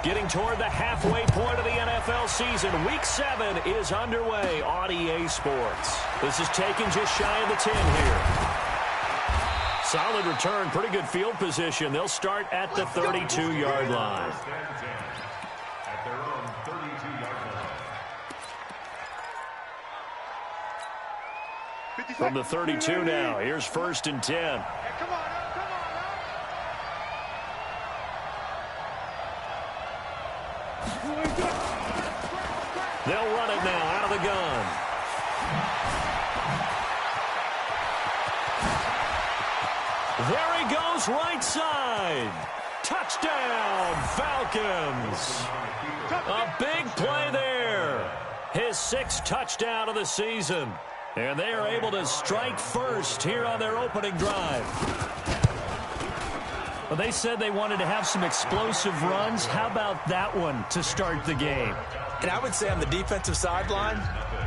Getting toward the halfway point of the NFL season. Week 7 is underway on EA Sports. This is taken just shy of the 10 here. Solid return, pretty good field position. They'll start at the 32-yard line. At their own 32-yard line. From the 32 now, here's 1st and 10. They'll run it now out of the gun. There he goes, right side. Touchdown, Falcons. A big play there. His 6th touchdown of the season. And they are able to strike first here on their opening drive. Well, they said they wanted to have some explosive runs. How about that one to start the game? And I would say on the defensive sideline,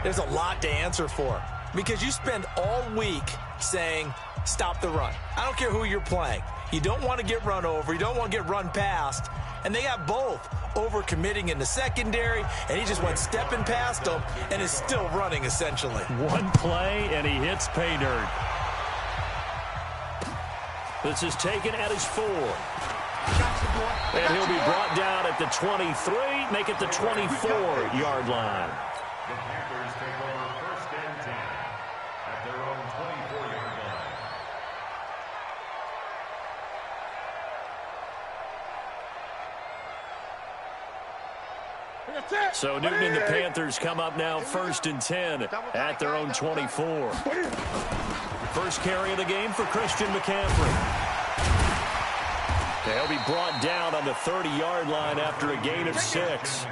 there's a lot to answer for. Because you spend all week saying, stop the run. I don't care who you're playing. You don't want to get run over. You don't want to get run past. And they got both overcommitting in the secondary, and he just went stepping past them and is still running, essentially. One play, and he hits pay dirt. This is taken at his 4. And he'll be brought down at the 23, make it the 24-yard line. The Panthers take over 1st and 10 at their own 24-yard line. So Newton and the Panthers come up now 1st and 10 at their own 24. First carry of the game for Christian McCaffrey. They'll be brought down on the 30-yard line after a gain of 6.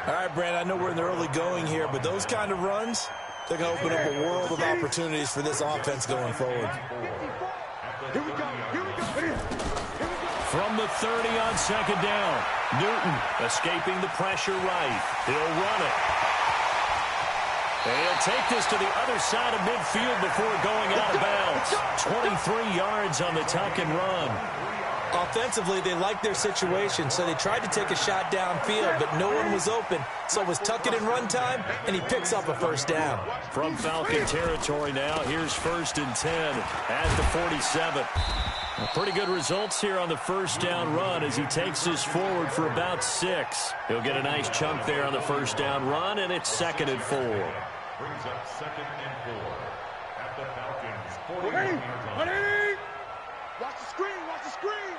All right, Brand, I know we're in the early going here, but those kind of runs, they're going to open up a world of opportunities for this offense going forward. Here we go. From the 30 on 2nd down, Newton escaping the pressure right. He'll run it. And he'll take this to the other side of midfield before going out of bounds. 23 yards on the tuck and run. Offensively, they liked their situation, so they tried to take a shot downfield, but no one was open. So it was tuck it and run time, and he picks up a 1st down. From Falcon territory now, here's 1st and 10 at the 47. Pretty good results here on the 1st down run as he takes this forward for about 6. He'll get a nice chunk there on the 1st down run, and it's 2nd and 4. Brings up 2nd and 4 at the Falcons 40-yard line. Watch the screen, watch the screen,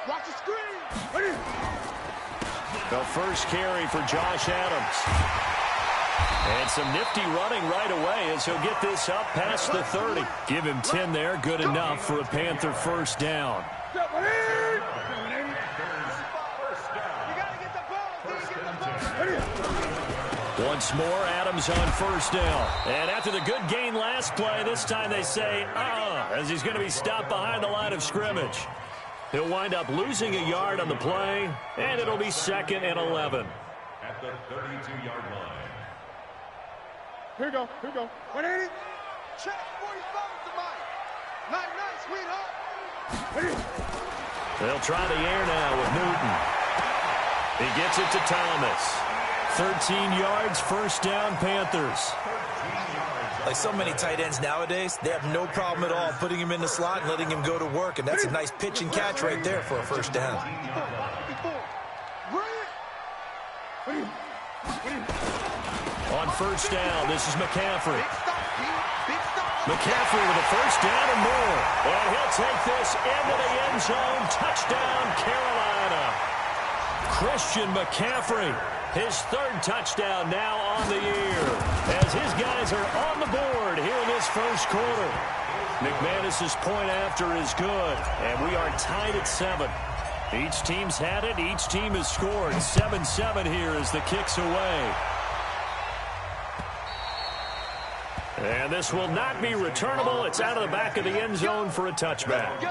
watch the screen. The first carry for Josh Adams. And some nifty running right away as he'll get this up past the 30. Give him 10 there, good enough for a Panther 1st down. Once more, Adams on 1st down. And after the good gain last play, this time they say, as he's going to be stopped behind the line of scrimmage. He'll wind up losing a yard on the play, and it'll be 2nd and 11. At the 32-yard line. Here we go. 180. Check 45 to Mike. Night, sweetheart. They'll try the air now with Newton. He gets it to Thomas. 13 yards, 1st down, Panthers. Like so many tight ends nowadays, they have no problem at all putting him in the slot and letting him go to work, and that's a nice pitch and catch right there for a 1st down. On 1st down, this is McCaffrey. McCaffrey with a 1st down and more. And he'll take this into the end zone. Touchdown, Carolina. Christian McCaffrey, his 3rd touchdown now on the year. As his guys are on the board here in this 1st quarter. McManus's point after is good. And we are tied at 7. Each team's had it. Each team has scored. 7-7 here as the kick's away. And this will not be returnable. It's out of the back of the end zone for a touchback.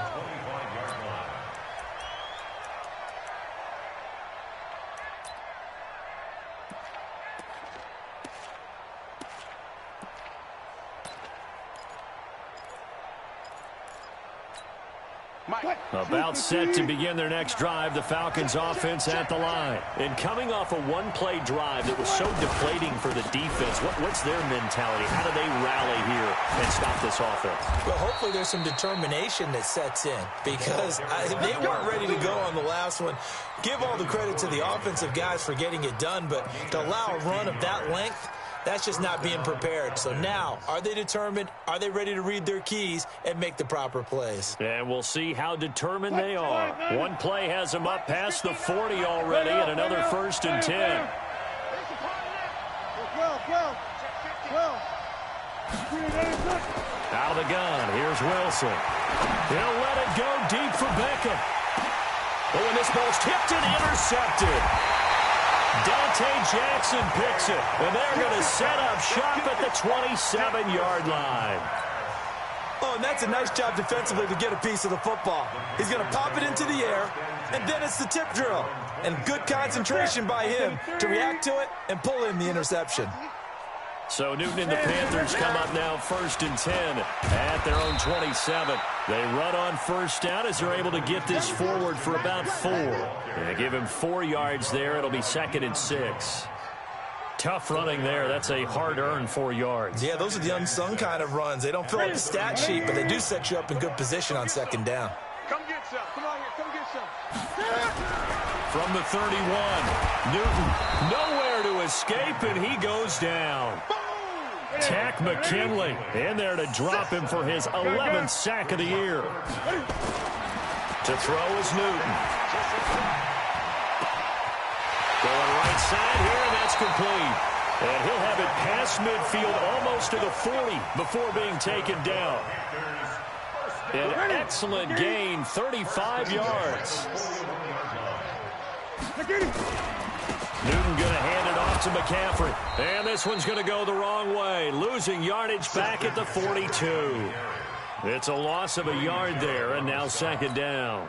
About set to begin their next drive, the Falcons offense at the line. And coming off a one-play drive that was so deflating for the defense, what's their mentality? How do they rally here and stop this offense? Well, hopefully there's some determination that sets in because they weren't ready to go on the last one. Give all the credit to the offensive guys for getting it done, but to allow a run of that length, that's just not being prepared. So now, are they determined? Are they ready to read their keys and make the proper plays? And we'll see how determined they are. One play has them up past the 40 already, and another 1st and 10. Out of the gun, here's Wilson. He'll let it go deep for Beckham. Oh, and this ball's tipped and intercepted. Dante Jackson picks it, and they're going to set up shop at the 27-yard line. Oh, and that's a nice job defensively to get a piece of the football. He's going to pop it into the air, and then it's the tip drill. And good concentration by him to react to it and pull in the interception. So Newton and the Panthers come up now 1st and 10 at their own 27. They run on 1st down as they're able to get this forward for about 4. They give him 4 yards there. It'll be 2nd and 6. Tough running there. That's a hard-earned 4 yards. Yeah, those are the unsung kind of runs. They don't fill up the stat sheet, but they do set you up in good position on 2nd down. Come get some. Come on here. Come get some. From the 31, Newton nowhere to escape, and he goes down. Tack McKinley in there to drop him for his 11th sack of the year. To throw is Newton. Going right side here, and that's complete. And he'll have it past midfield almost to the 40 before being taken down. An excellent gain, 35 yards. Newton going to hand it off to McCaffrey. And this one's going to go the wrong way. Losing yardage back at the 42. It's a loss of a yard there, and now 2nd down.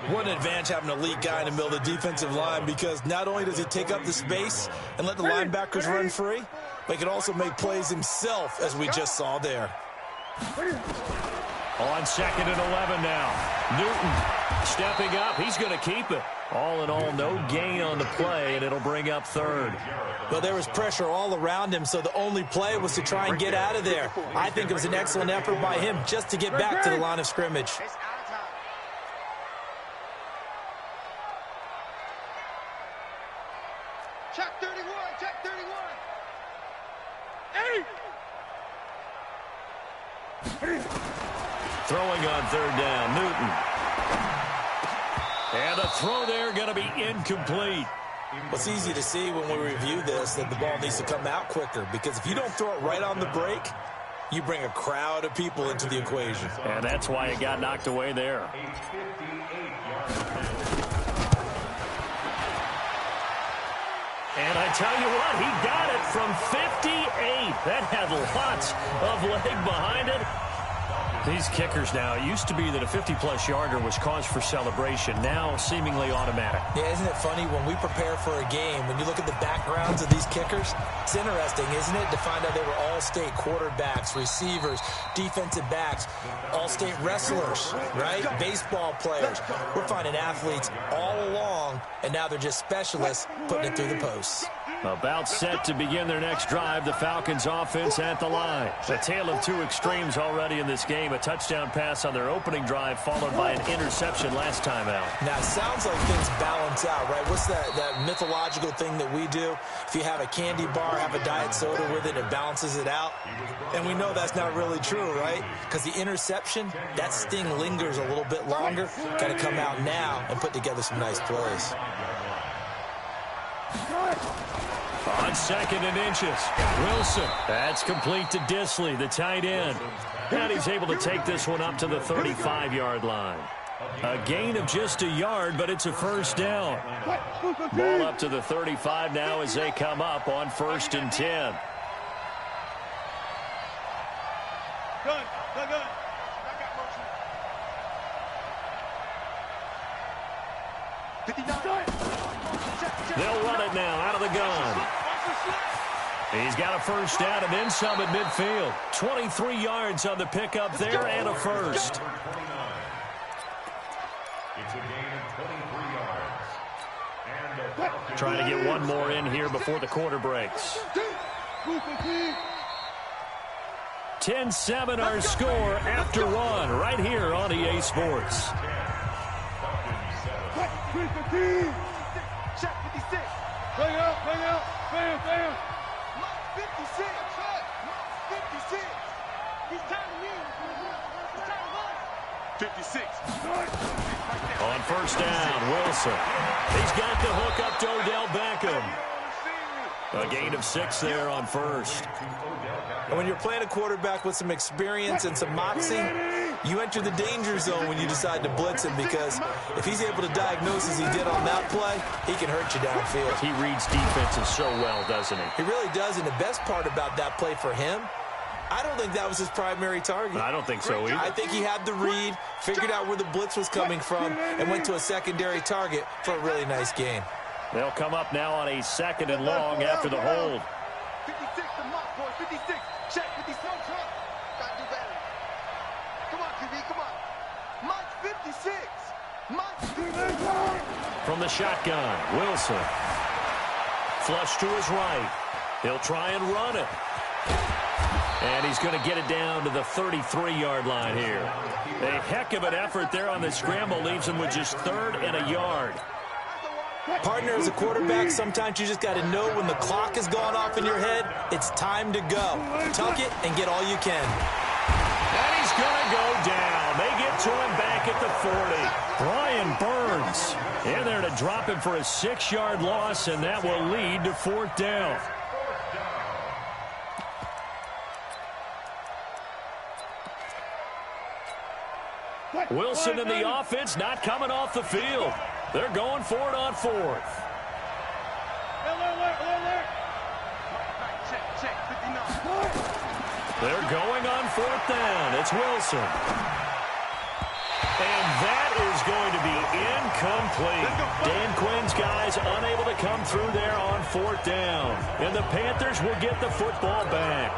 What an advantage having an elite guy in the middle of the defensive line, because not only does he take up the space and let the linebackers run free, but he can also make plays himself, as we just saw there. On 2nd and 11 now. Newton stepping up. He's going to keep it. All in all, no gain on the play, and it'll bring up 3rd. Well, there was pressure all around him, so the only play was to try and get out of there. I think it was an excellent effort by him just to get back to the line of scrimmage. Check 31. Check 31. Hey! Throwing on 3rd down, Newton. And the throw there going to be incomplete. It's easy to see when we review this that the ball needs to come out quicker, because if you don't throw it right on the break, you bring a crowd of people into the equation. And that's why it got knocked away there. And I tell you what, he got it from 58. That had lots of leg behind it. These kickers now, it used to be that a 50-plus yarder was cause for celebration. Now, seemingly automatic. Yeah, isn't it funny? When we prepare for a game, when you look at the backgrounds of these kickers, it's interesting, isn't it, to find out they were all-state quarterbacks, receivers, defensive backs, all-state wrestlers, right? Baseball players. We're finding athletes all along, and now they're just specialists putting it through the posts. About set to begin their next drive, the Falcons offense at the line. A tale of two extremes already in this game. A touchdown pass on their opening drive, followed by an interception last time out. Now, it sounds like things balance out, right? What's that mythological thing that we do? If you have a candy bar, have a diet soda with it, it balances it out. And we know that's not really true, right? Because the interception, that sting lingers a little bit longer. Got to come out now and put together some nice plays. On 2nd and inches, Wilson. That's complete to Disley, the tight end. And he's able to take this one up to the 35-yard line. A gain of just a yard, but it's a 1st down. Ball up to the 35 now as they come up on 1st and 10. Good. They'll run it now out of the gun. He's got a 1st down and then some at midfield. 23 yards on the pickup there and a 1st. Trying to get one more in here before the quarter breaks. 10-7 our score after one right here on EA Sports. Play out, play out, play out, play out. 56. 56. He's time to leave. He's time to run. 56. On first down, Wilson. He's got the hook up to Odell Beckham. A gain of 6 there on first. And when you're playing a quarterback with some experience and some moxie, you enter the danger zone when you decide to blitz him, because if he's able to diagnose as he did on that play, he can hurt you downfield. He reads defenses so well, doesn't he? He really does, and the best part about that play for him, I don't think that was his primary target. I don't think so either. I think he had the read, figured out where the blitz was coming from, and went to a secondary target for a really nice gain. They'll come up now on a 2nd and long after the hold. 56 to Mike, boy. 56. Check 56. Gotta do better. Come on, QB, come on. Mike 56. Mike. From the shotgun, Wilson. Flush to his right. He'll try and run it. And he's going to get it down to the 33-yard line here. A heck of an effort there on the scramble leaves him with just 3rd and a yard. Partner, as a quarterback, sometimes you just got to know when the clock has gone off in your head, it's time to go. Tuck it and get all you can. And he's going to go down. They get to him back at the 40. Brian Burns in there to drop him for a 6-yard loss, and that will lead to 4th down. Wilson and the offense not coming off the field. They're going for it on 4th. They're going on 4th down. It's Wilson. And that is going to be incomplete. Dan Quinn's guys unable to come through there on 4th down. And the Panthers will get the football back.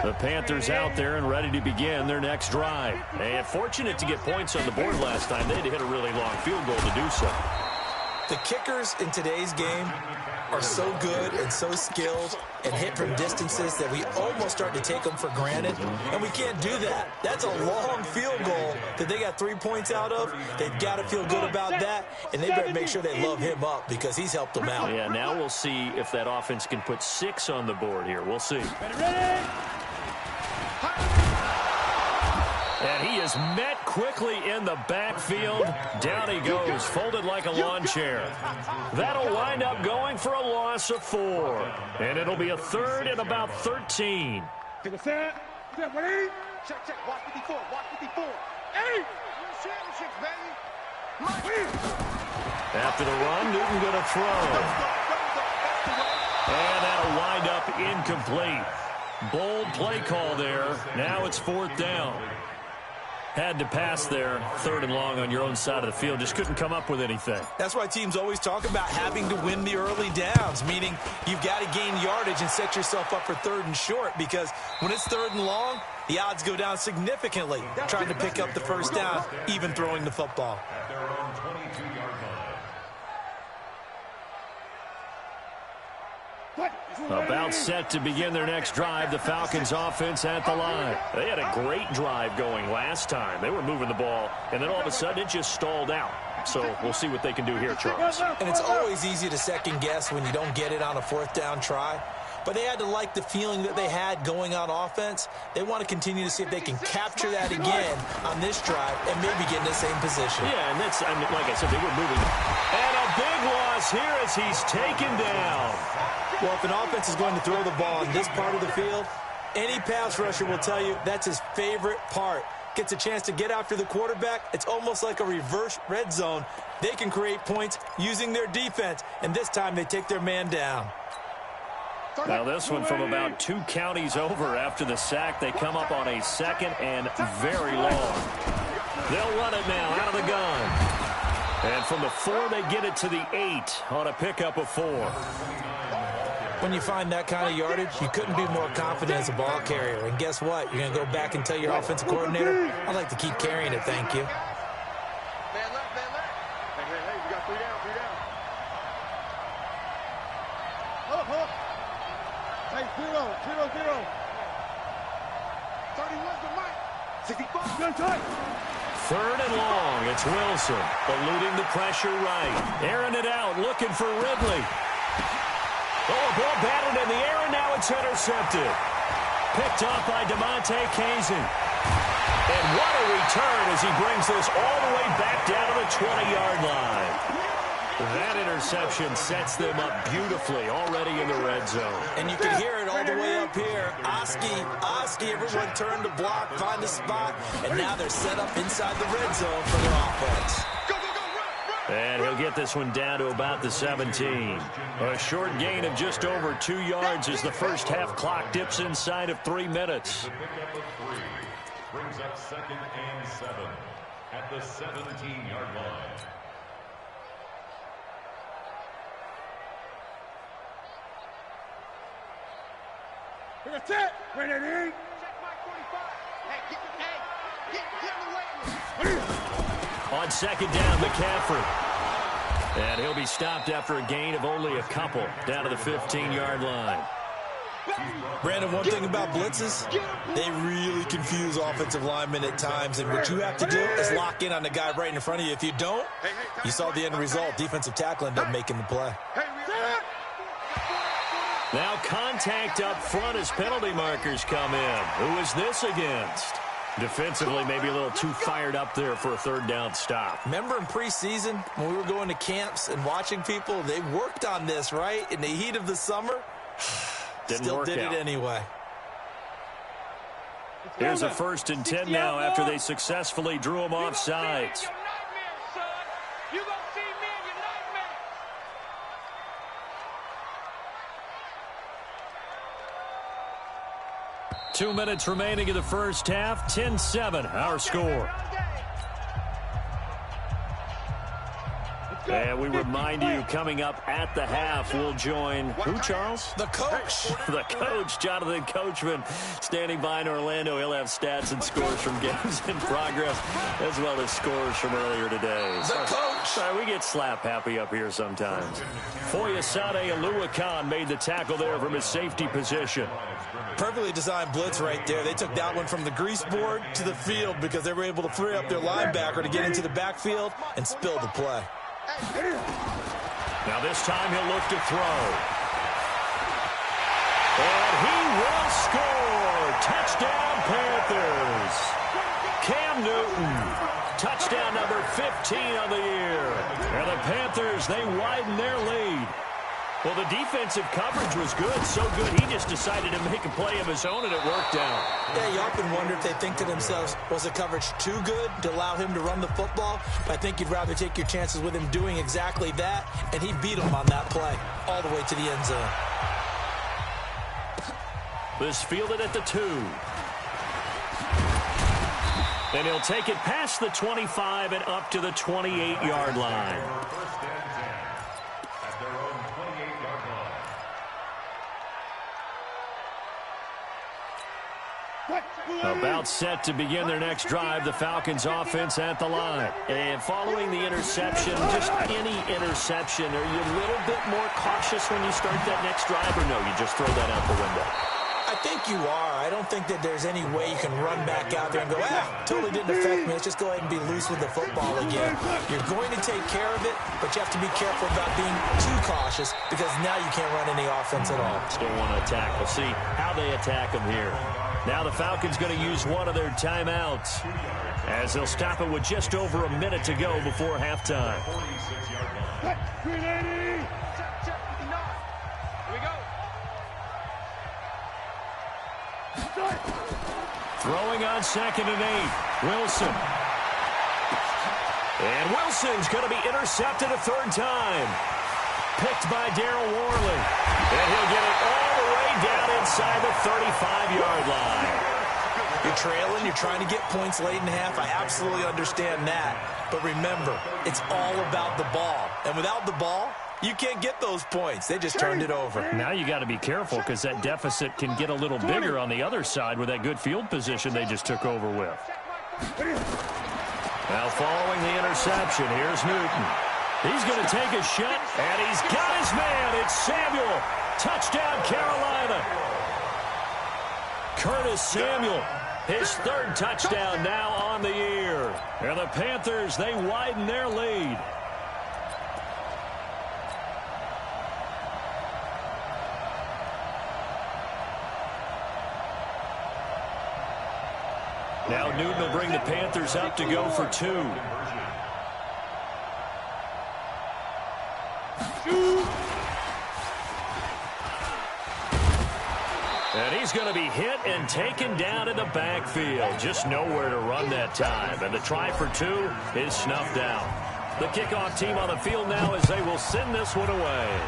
The Panthers out there and ready to begin their next drive. And fortunate to get points on the board last time. They had to hit a really long field goal to do so. The kickers in today's game are so good and so skilled and hit from distances that we almost start to take them for granted. And we can't do that. That's a long field goal that they got 3 points out of. They've got to feel good about that, and they better make sure they love him up because he's helped them out. Yeah, now we'll see if that offense can put 6 on the board here. We'll see. Ready? And he is met quickly in the backfield. Down he goes, folded like a lawn chair. That'll wind up going for a loss of 4. And it'll be a 3rd and about 13. Take a set. Ready? Check, check. Watch 54. Watch 54. Hey! Championships, baby. After the run, Newton going to throw. And that'll wind up incomplete. Bold play call there. Now it's 4th down. Had to pass there, 3rd and long on your own side of the field. Just couldn't come up with anything. That's why teams always talk about having to win the early downs, meaning you've got to gain yardage and set yourself up for 3rd and short, because when it's 3rd and long, the odds go down significantly trying to pick up the first down, even throwing the football. At their own 22-yard line. About set to begin their next drive, the Falcons offense at the line. They had a great drive going last time. They were moving the ball, and then all of a sudden it just stalled out. So we'll see what they can do here, Charles. And it's always easy to second guess when you don't get it on a 4th down try. But they had to like the feeling that they had going on offense. They want to continue to see if they can capture that again on this drive and maybe get in the same position. Yeah, and that's, I mean, like I said, they were moving. And a big loss here as he's taken down. Well, if an offense is going to throw the ball in this part of the field, any pass rusher will tell you that's his favorite part. Gets a chance to get after the quarterback. It's almost like a reverse red zone. They can create points using their defense, and this time they take their man down. Now this one from about 2 counties over after the sack. They come up on a 2nd and very long. They'll run it now out of the gun. And from the 4, they get it to the 8 on a pickup of 4. When you find that kind of yardage, you couldn't be more confident as a ball carrier. And guess what? You're going to go back and tell your offensive coordinator, I'd like to keep carrying it, thank you. Man left, man left. Hey, we got 3 down, 3 down. Hold up. Hey, 0. 31's the mic. 65. Good time. 3rd and long. It's Wilson eluding the pressure right. Airing it out, looking for Ridley. Oh, a ball batted in the air, and now it's intercepted. Picked off by DeMonte Kazin. And what a return as he brings this all the way back down to the 20-yard line. That interception sets them up beautifully already in the red zone. And you can hear it all the way up here. Oski, everyone turned to block, find a spot, and now they're set up inside the red zone for their offense. And he'll get this one down to about the 17. A short gain of just over 2 yards as the first half clock dips inside of 3 minutes. The pickup of 3 brings up 2nd and 7 at the 17-yard line. That's it. Wait it in. Check my 45. Hey, get in the weight room. On 2nd down, McCaffrey. And he'll be stopped after a gain of only a couple down to the 15-yard line. Brandon, one thing about blitzes, they really confuse offensive linemen at times, and what you have to do is lock in on the guy right in front of you. If you don't, you saw the end result. Defensive tackle ended up making the play. Now contact up front as penalty markers come in. Who is this against? Defensively, maybe a little too fired up there for a 3rd down stop. Remember in preseason when we were going to camps and watching people, they worked on this, right? In the heat of the summer, still did it anyway. Here's a 1st and 10 now after they successfully drew him off sides. 2 minutes remaining in the first half. 10-7, our score. And we remind you, coming up at the half, we'll join who, Charles? The coach. The coach, Jonathan Coachman, standing by in Orlando. He'll have stats and scores from games in progress, as well as scores from earlier today. The coach. Sorry, we get slap happy up here sometimes. Foyesade Aluakan made the tackle there from his safety position. Perfectly designed blitz right there. They took that one from the grease board to the field because they were able to free up their linebacker to get into the backfield and spill the play. Now this time he'll look to throw. And he will score. Touchdown Panthers. Cam Newton. Touchdown number 15 on the year. And the Panthers, they widen their lead. Well, the defensive coverage was good, so good he just decided to make a play of his own, and it worked out. Yeah, you often wonder if they think to themselves, was the coverage too good to allow him to run the football? I think you'd rather take your chances with him doing exactly that, and he beat him on that play all the way to the end zone. This fielded at the 2. And he'll take it past the 25 and up to the 28-yard line. About set to begin their next drive, the Falcons offense at the line. And following the interception, just any interception, are you a little bit more cautious when you start that next drive, or no, you just throw that out the window? I think you are. I don't think that there's any way you can run back out there and go, totally didn't affect me. Let's just go ahead and be loose with the football again. You're going to take care of it, but you have to be careful about being too cautious because now you can't run any offense at all. Still want to attack. We'll see how they attack them here. Now the Falcons going to use one of their timeouts as they'll stop it with just over a minute to go before halftime. Throwing on 2nd and 8. Wilson. And Wilson's going to be intercepted a 3rd time. Picked by Darryl Worley. And he'll get it all the way down inside the 35-yard line. You're trailing. You're trying to get points late in the half. I absolutely understand that. But remember, it's all about the ball. And without the ball, You can't get those points. They just turned it over. Now you got to be careful because that deficit can get a little bigger on the other side with that good field position they just took over with. Now following the interception, here's Newton. He's going to take a shot, and he's got his man. It's Samuel. Touchdown, Carolina. Curtis Samuel, his third touchdown now on the year. And the Panthers, they widen their lead. Now Newton will bring the Panthers up to go for 2. And he's going to be hit and taken down in the backfield. Just nowhere to run that time. And the try for 2 is snuffed out. The kickoff team on the field now as they will send this one away.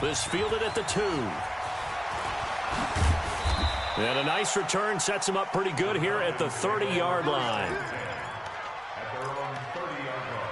This fielded at the 2. And a nice return sets him up pretty good here at the 30-yard line. At their own 30-yard line.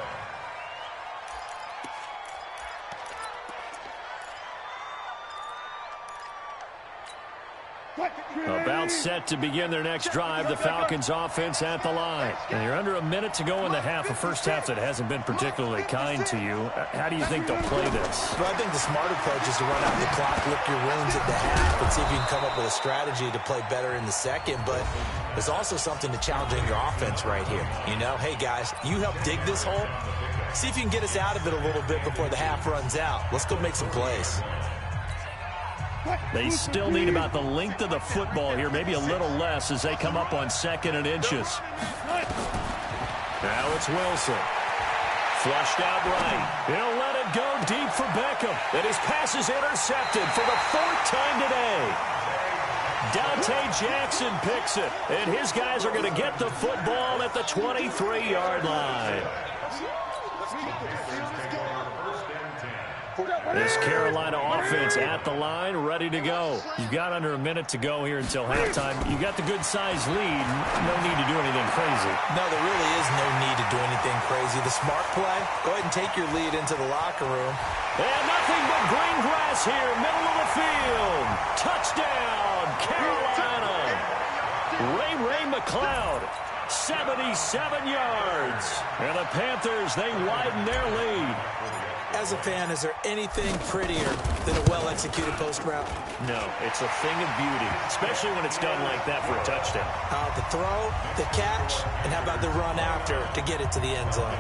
About set to begin their next drive, the Falcons offense at the line. And you're under a minute to go in the half, a first half that hasn't been particularly kind to you. How do you think they'll play this? Well, I think the smart approach is to run out the clock, lick your wounds at the half, and see if you can come up with a strategy to play better in the second. But there's also something to challenging your offense right here. You know, hey, guys, you help dig this hole. See if you can get us out of it a little bit before the half runs out. Let's go make some plays. They still need about the length of the football here, maybe a little less as they come up on 2nd and inches. Now it's Wilson. Flushed out right. He'll let it go deep for Beckham. And his pass is intercepted for the 4th time today. Dante Jackson picks it. And his guys are going to get the football at the 23-yard line. This Carolina offense at the line, ready to go. You've got under a minute to go here until halftime. You've got the good-sized lead. No need to do anything crazy. No, there really is no need to do anything crazy. The smart play, go ahead and take your lead into the locker room. And nothing but green grass here, middle of the field. Touchdown, Carolina. Ray McLeod, 77 yards. And the Panthers, they widen their lead. As a fan, is there anything prettier than a well-executed post route? No, it's a thing of beauty, especially when it's done like that for a touchdown. The throw, the catch, and how about the run after to get it to the end zone?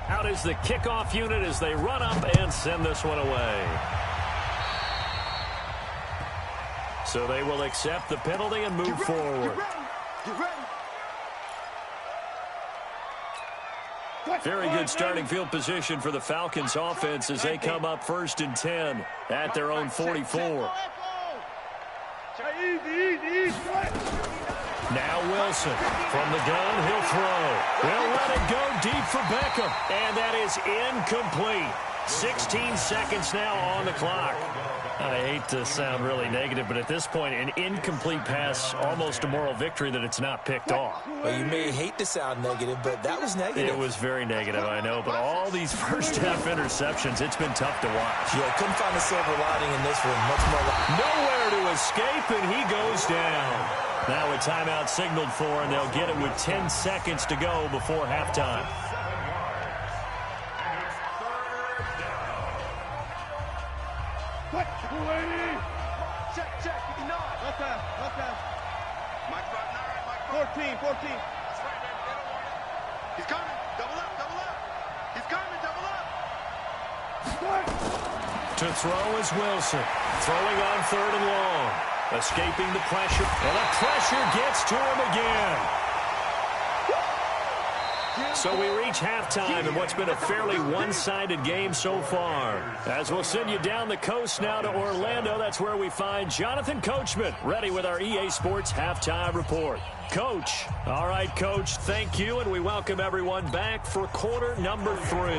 Out is the kickoff unit as they run up and send this one away. So they will accept the penalty and move forward. Very good starting field position for the Falcons offense as they come up 1st and 10 at their own 44. Now Wilson from the gun, he'll throw. He'll let it go deep for Beckham. And that is incomplete. 16 seconds now on the clock. I hate to sound really negative, but at this point, an incomplete pass, almost a moral victory that it's not picked off. Well, you may hate to sound negative, but that was negative. It was very negative, I know, but all these first-half interceptions, it's been tough to watch. Yeah, couldn't find a silver lining in this one. Much more nowhere to escape, and he goes down. Now a timeout signaled for, and they'll get it with 10 seconds to go before halftime. Check, 59. Left pass. Mike front 9, Mike 14. That's right, man. He's coming. Double up. He's coming, double up. To throw is Wilson. Throwing on 3rd and long. Escaping the pressure. And the pressure gets to him again. So we reach halftime in what's been a fairly one-sided game so far. As we'll send you down the coast now to Orlando, that's where we find Jonathan Coachman ready with our EA Sports Halftime Report. Coach. All right, Coach, thank you, and we welcome everyone back for quarter number 3.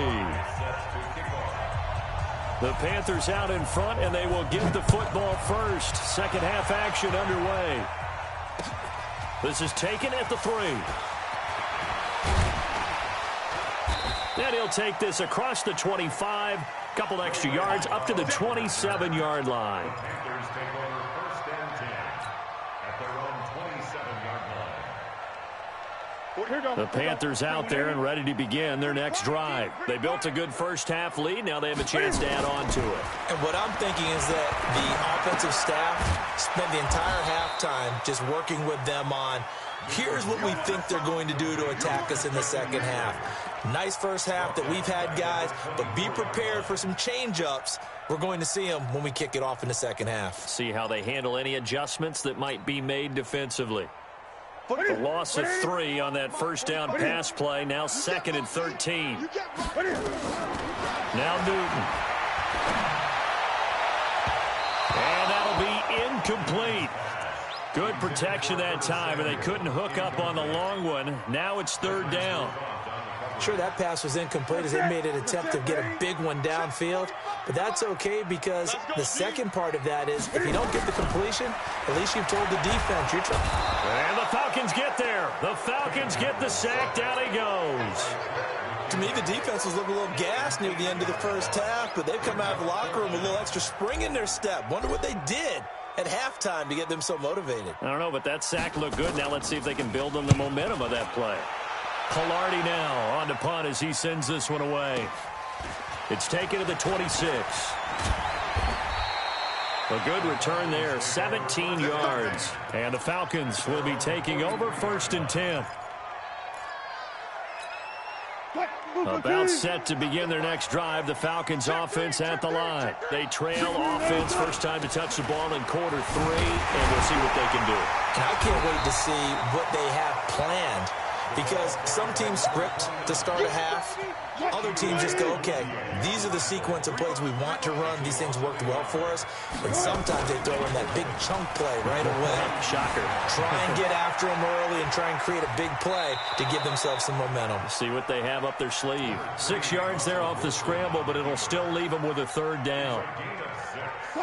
The Panthers out in front, and they will get the football first. Second half action underway. This is taken at the 3. And he'll take this across the 25. Couple extra yards up to the 27-yard line. Panthers take over 1st and 10 at their own 27-yard line. The Panthers out there and ready to begin their next drive. They built a good first half lead. Now they have a chance to add on to it. And what I'm thinking is that the offensive staff spent the entire halftime just working with them on, here's what we think they're going to do to attack us in the second half. Nice first half that we've had, guys, but be prepared for some change-ups. We're going to see them when we kick it off in the second half. See how they handle any adjustments that might be made defensively. The loss of 3 on that first down pass play. Now 2nd and 13. Now Newton. And that'll be incomplete. Good protection that time, and they couldn't hook up on the long one. Now it's 3rd down. Sure, that pass was incomplete as they made an attempt to get a big one downfield, but that's okay because the second part of that is if you don't get the completion, at least you've told the defense you're trying. And the Falcons get there. The Falcons get the sack. Down he goes. To me, the defense was looking a little gassed near the end of the first half, but they've come out of the locker room with a little extra spring in their step. Wonder what they did at halftime to get them so motivated. I don't know, but that sack looked good. Now let's see if they can build on the momentum of that play. Pilardi now on to punt as he sends this one away. It's taken to the 26. A good return there, 17 yards. And the Falcons will be taking over 1st and 10. About set to begin their next drive. The Falcons offense at the line. They trail offense. First time to touch the ball in quarter 3, and we'll see what they can do. And I can't wait to see what they have planned. Because some teams script to start a half. Other teams just go, okay, these are the sequence of plays we want to run. These things worked well for us. And sometimes they throw in that big chunk play right away. Shocker. Try and get after them early and try and create a big play to give themselves some momentum. See what they have up their sleeve. 6 yards there off the scramble, but it'll still leave them with a 3rd down.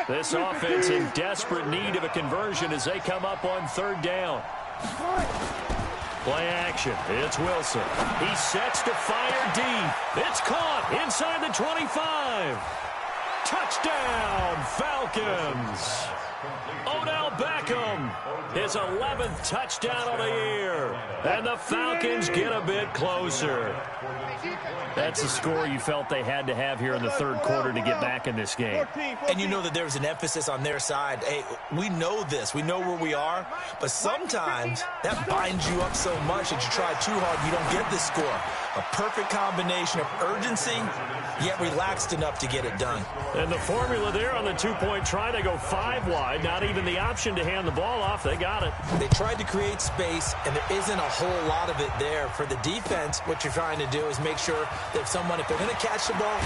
This offense in desperate need of a conversion as they come up on 3rd down. Play action. It's Wilson. He sets to fire deep. It's caught inside the 25. Touchdown, Falcons. Odell Beckham, his 11th touchdown of the year. And the Falcons get a bit closer. That's the score you felt they had to have here in the 3rd quarter to get back in this game. And you know that there was an emphasis on their side. Hey, we know this. We know where we are. But sometimes that binds you up so much that you try too hard, you don't get this score. A perfect combination of urgency, yet relaxed enough to get it done. And the formula there on the 2-point try, they go 5 wide. Not even the option to hand the ball off. They got it. They tried to create space, and there isn't a whole lot of it there. For the defense, what you're trying to do is make sure that if they're going to catch the ball,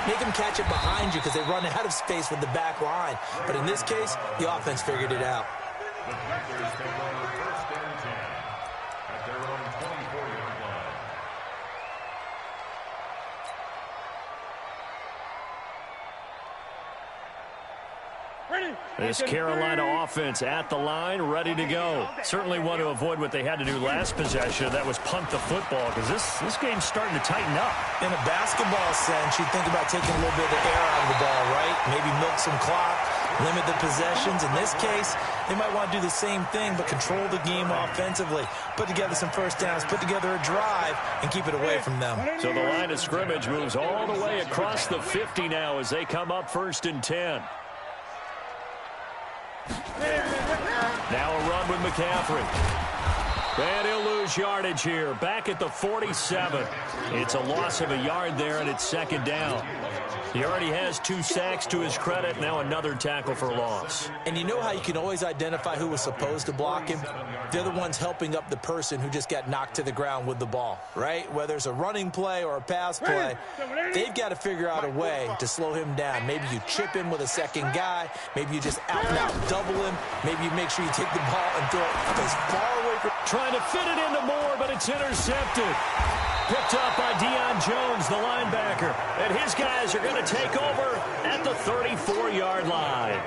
make them catch it behind you because they run out of space with the back line. But in this case, the offense figured it out. The Panthers take over 1st and 10 at their own 24-yard line. This Carolina offense at the line, ready to go. Certainly want to avoid what they had to do last possession. That was punt the football because this game's starting to tighten up. In a basketball sense, you think about taking a little bit of the air out of the ball, right? Maybe milk some clock, limit the possessions. In this case, they might want to do the same thing, but control the game offensively. Put together some first downs, put together a drive, and keep it away from them. So the line of scrimmage moves all the way across the 50 now as they come up 1st and 10. Now a run with McCaffrey. And he'll lose yardage here. Back at the 47. It's a loss of a yard there, and it's 2nd down. He already has 2 sacks to his credit. Now another tackle for loss. And you know how you can always identify who was supposed to block him? They're the ones helping up the person who just got knocked to the ground with the ball, right? Whether it's a running play or a pass play, they've got to figure out a way to slow him down. Maybe you chip him with a second guy. Maybe you just out and out double him. Maybe you make sure you take the ball and throw it as far away different. Trying to fit it into Moore, but it's intercepted. Picked up by Deion Jones, the linebacker. And his guys are going to take over at the 34-yard line.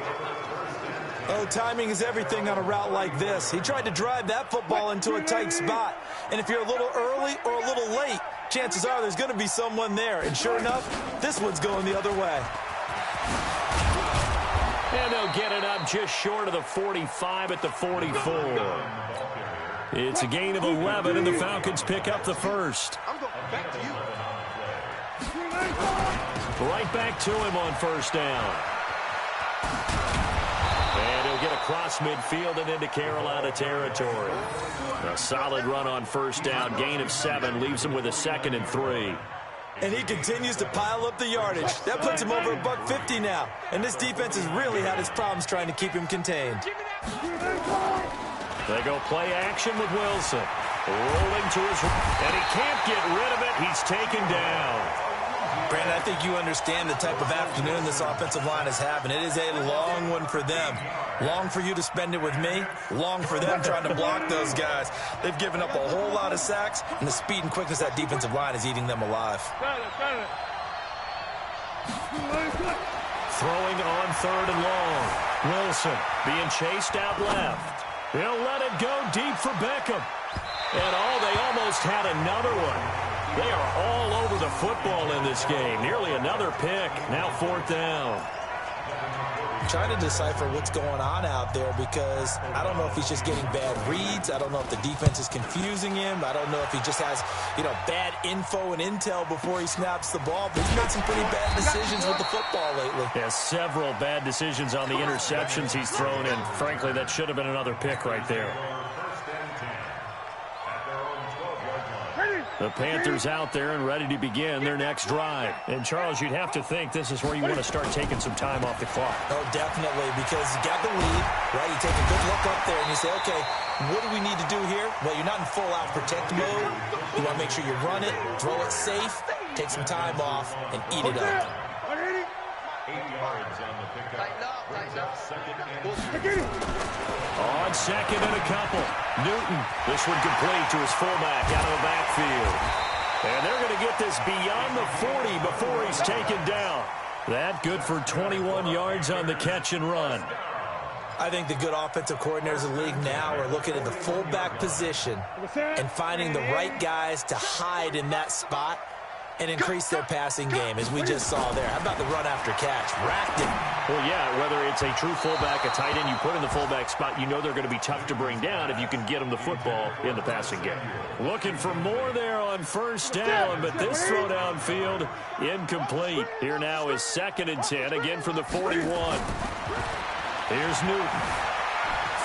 Oh, timing is everything on a route like this. He tried to drive that football into a tight spot. And if you're a little early or a little late, chances are there's going to be someone there. And sure enough, this one's going the other way. And they'll get it up just short of the 45 at the 44. It's a gain of 11, and the Falcons pick up the first. I'm going back to you. Right back to him on first down. And he'll get across midfield and into Carolina territory. A solid run on first down. Gain of 7 leaves him with a 2nd and 3. And he continues to pile up the yardage. That puts him over $150 now. And this defense has really had its problems trying to keep him contained. They go play action with Wilson. Rolling to his right. And he can't get rid of it. He's taken down. Brandon, I think you understand the type of afternoon this offensive line is having. It is a long one for them. Long for you to spend it with me. Long for them trying to block those guys. They've given up a whole lot of sacks, and the speed and quickness of that defensive line is eating them alive. Throwing on 3rd and long. Wilson being chased out left. He'll let it go deep for Beckham. And they almost had another one. They are all over the football in this game. Nearly another pick. Now 4th down. I'm trying to decipher what's going on out there because I don't know if he's just getting bad reads. I don't know if the defense is confusing him. I don't know if he just has, bad info and intel before he snaps the ball. But he's made some pretty bad decisions with the football lately. Yeah, several bad decisions on the interceptions he's thrown in. Frankly, that should have been another pick right there. The Panthers out there and ready to begin their next drive. And, Charles, you'd have to think this is where you want to start taking some time off the clock. Oh, definitely, because you got the lead, right? You take a good look up there and you say, okay, what do we need to do here? Well, you're not in full-out protect mode. You want to make sure you run it, throw it safe, take some time off, and eat it up. 8 yards on the pickup. Brings up 2nd and 2. On 2nd and a couple. Newton, this one complete to his fullback out of the backfield. And they're going to get this beyond the 40 before he's taken down. That good for 21 yards on the catch and run. I think the good offensive coordinators in the league now are looking at the fullback position and finding the right guys to hide in that spot and increase their passing game, as we just saw there. How about the run after catch? Racked it. Well, yeah, whether it's a true fullback, a tight end you put in the fullback spot, you know they're going to be tough to bring down if you can get them the football in the passing game. Looking for more there on first down, but this throw downfield incomplete. Here now is 2nd and 10, again from the 41. Here's Newton.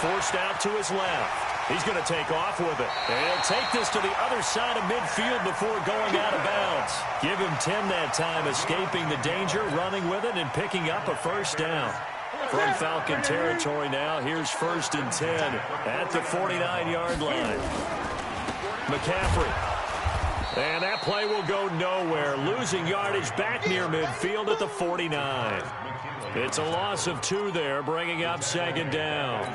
Forced out to his left. He's going to take off with it. And he'll take this to the other side of midfield before going out of bounds. Give him 10 that time, escaping the danger, running with it, and picking up a first down. From Falcon territory now, here's 1st and 10 at the 49-yard line. McCaffrey. And that play will go nowhere. Losing yardage back near midfield at the 49. It's a loss of 2 there, bringing up 2nd down.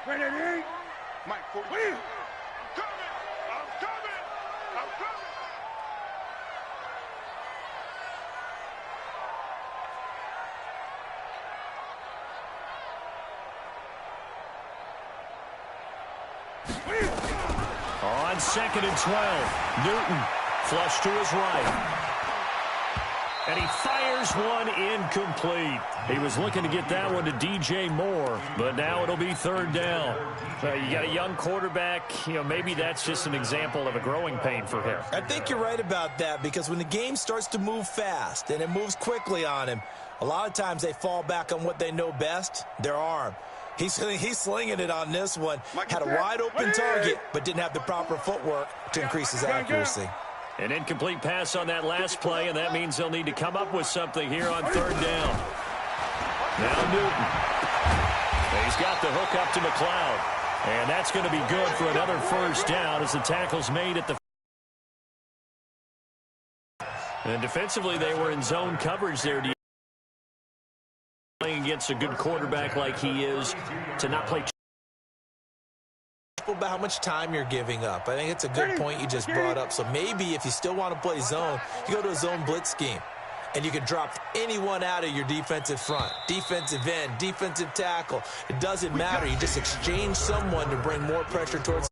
Mike, I'm coming! I'm coming! I'm coming! On 2nd and 12, Newton flush to his right. And he fires one incomplete. He was looking to get that one to DJ Moore, but now it'll be 3rd down. You got a young quarterback. Maybe that's just an example of a growing pain for him. I think you're right about that, because when the game starts to move fast and it moves quickly on him, a lot of times they fall back on what they know best, their arm. He's slinging it on this one. Had a wide-open target, but didn't have the proper footwork to increase his accuracy. An incomplete pass on that last play, and that means they'll need to come up with something here on 3rd down. Now Newton. He's got the hook up to McLeod. And that's going to be good for another first down as the tackle's made at the... And defensively, they were in zone coverage there. Playing against a good quarterback like he is, to not play careful about how much time you're giving up. I think it's a good point you just brought up. So maybe if you still want to play zone, you go to a zone blitz scheme. And you can drop anyone out of your defensive front, defensive end, defensive tackle. It doesn't matter. You just exchange someone to bring more pressure towards